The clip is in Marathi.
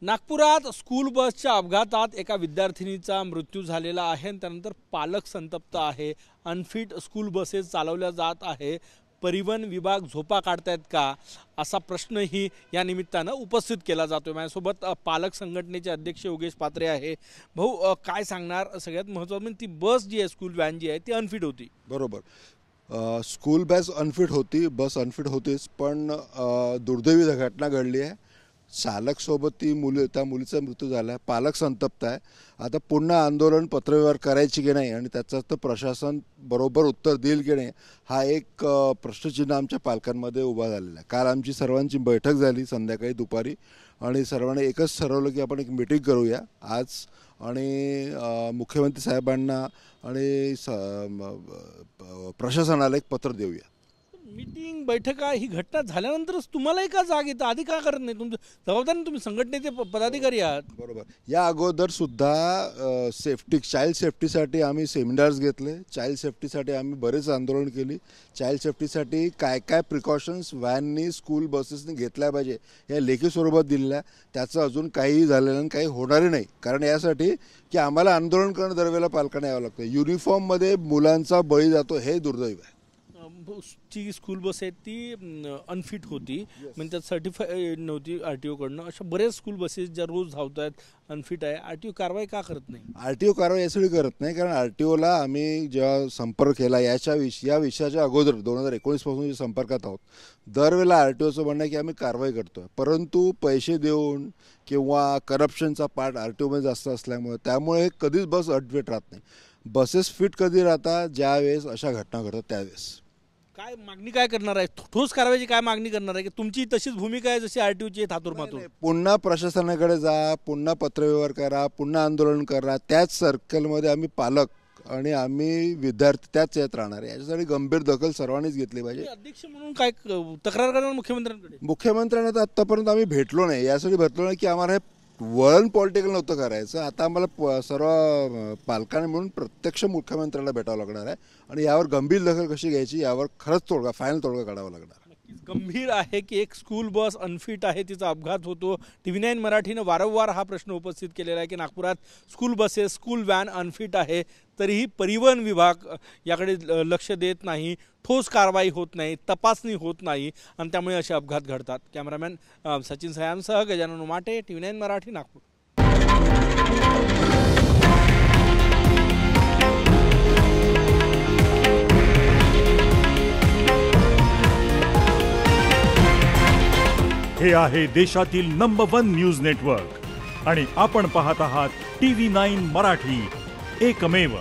नागपुरात स्कूल बसच्या अपघातात एका विद्यार्थिनीचा मृत्यू झालेला आहे आणि त्यानंतर पालक संतप्त आहे। अनफिट स्कूल बसेस चालवल्या जात आहे। परिवहन विभाग झोपा काढतायत का असा प्रश्नही या निमित्तानं उपस्थित केला जातोय। माझ्यासोबत पालक संघटनेचे अध्यक्ष योगेश पात्रे आहे। भाऊ काय सांगणार? सगळ्यात महत्त्वाचं म्हणजे ती बस जी आहे, स्कूल व्हॅन जी आहे ती अनफिट होती। बरोबर, स्कूल बस अनफिट होती, बस अनफिट होतीच, पण दुर्दैवी घटना घडली आहे। चालक सोबत त्या मुलीचा मृत्यू झाला। पालक संतप्त आहे। आता पुन्हा आंदोलन पत्रव्यवहार करायची की नाही आणि त्याचं तर प्रशासन बरोबर उत्तर देईल की नाही हा एक प्रश्नचिन्ह आमच्या पालकांमध्ये उभा झालेला आहे। काल आमची सर्वांची बैठक झाली संध्याकाळी दुपारी आणि सर्वांनी एकच ठरवलं की आपण एक मीटिंग करूया आज आणि मुख्यमंत्री साहेबांना आणि प्रशासनाला एक पत्र देऊया। मीटिंग बैठका ही घटना झाल्यानंतरच तुम्हालाही का जाग येतं? आधी का करत नाही? तुमचं जबाबदारी, तुम्ही संघटनेचे पदाधिकारी आहात। बरोबर, या अगोदर सुद्धा चाइल्ड सेफ्टीसाठी आम्ही सेमिनार्स घेतले। चाइल्ड सेफ्टीसाठी आम्ही बरेच आंदोलन केली। चाइल्ड सेफ्टीसाठी काय काय प्रिकॉशन्स व्हॅननी स्कूल बसेसनी घेतल्या पाहिजे या लेखी स्वरूपात दिलेल्या, त्याचं अजून काहीही झालेलं नाही, काही होणारही नाही। कारण यासाठी की आम्हाला आंदोलन करणं दरवेळेला पालकांना यावं लागतं। युनिफॉर्ममध्ये मुलांचा बळी जातो हे दुर्दैव आहे। जी स्कूल बस आहे ती अनफिट होती, म्हणजे त्यात सर्टिफाईड नव्हती RTO कडनं। अशा बरेच स्कूल बसेस ज्या रोज धावत आहेत अनफिट आहे, RTO कारवाई का करत नाही? RTO कारवाई यासाठी करत नाही कारण RTOला आम्ही जेव्हा संपर्क केला या विषयाच्या अगोदर 2019 पासून संपर्कात आहोत। दरवेळेला RTOचं म्हणणं आहे की आम्ही कारवाई करतोय, परंतु पैसे देऊन किंवा करप्शनचा पार्ट RTOमध्ये जास्त असल्यामुळे त्यामुळे कधीच बस अनफिट राहत नाही। बसेस फिट कधी राहतात? ज्यावेळेस अशा घटना घडतात त्यावेळेस। काय मागणी काय करणार आहे? ठोस कारवाईची काय मागणी करणार आहे की तुमची तशीच भूमिका आहे जशी RTOची थातुरमातूर? पुन्हा प्रशासनाकडे जा, पुन्हा पत्रव्यवहार करा, पुन्हा आंदोलन करा। त्याच सर्कलमध्ये आम्ही पालक आणि आम्ही विद्यार्थी त्याच यात राहणार आहे। याच्यासाठी गंभीर दखल सर्वांनीच घेतली पाहिजे। अध्यक्ष म्हणून काय तक्रार करणार मुख्यमंत्र्यांकडे? मुख्यमंत्र्यांना तर आतापर्यंत आम्ही भेटलो नाही, यासाठी भेटलो नाही की आम्हाला वळण पॉलिटिकल नव्हतं करायचं। आता आम्हाला सर्व पालकांनी म्हणून प्रत्यक्ष मुख्यमंत्र्याला भेटावं लागणार आहे आणि यावर गंभीर दखल कशी घ्यायची यावर खरंच फायनल तोडगा काढावा लागणार। गंभीर आहे की एक स्कूल बस अनफिट आहे, तिचा अपघात होतो। TV9 मराठीनं वारंवार हा प्रश्न उपस्थित केलेला आहे की नागपुरात school buses, school van unfit आहे, तरीही परिवहन विभाग याकडे लक्ष देत नाही, ठोस कारवाई होत नाही, तपासणी होत नाही आणि त्यामुळे असे अपघात घडतात। कॅमेरामॅन सचिन सयांसह गजानन उमाटे, TV9 मराठी, नागपूर। हे आहे देशातील नंबर 1 न्यूज नेटवर्क आणि आपण पाहत आहात TV9 मराठी, एकमेव।